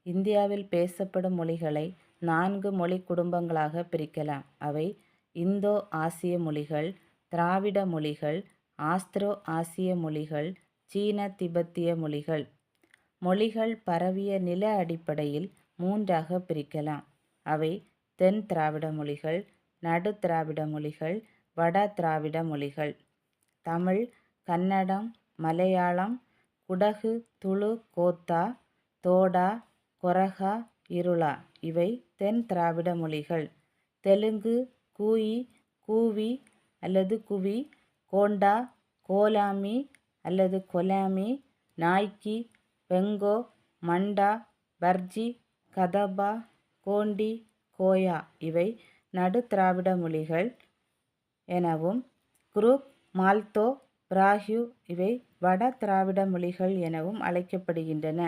இந்தியாவில் பேசப்படும் மொழிகளை 4 மொழிக் குடும்பங்களாக பிரிக்கலாம். அவை இந்தோ ஆசிய மொழிகள், திராவிட மொழிகள், ஆஸ்திரோ ஆசிய மொழிகள், சீன திபெத்திய மொழிகள். மொழிகள் பரவிய நில அடிப்படையில் 3ஆக பிரிக்கலாம். அவை தென் திராவிட மொழிகள், நடு திராவிட மொழிகள், வட திராவிட மொழிகள். தமிழ், கன்னடம், மலையாளம், குடகு, துளு, கோத்தா, தோடா, கொரகா, இருளா இவை தென் திராவிட மொழிகள். தெலுங்கு, கூயி, கூவி அல்லது குவி, கோண்டா, கோலாமி அல்லது கொலாமி, நாய்க்கி, பெங்கோ, மண்டா, பர்ஜி, கதபா, கோண்டி, கோயா இவை நடு திராவிட மொழிகள் எனவும், குருக், மால்தோ, பிராஹு இவை வட திராவிட மொழிகள் எனவும் அழைக்கப்படுகின்றன.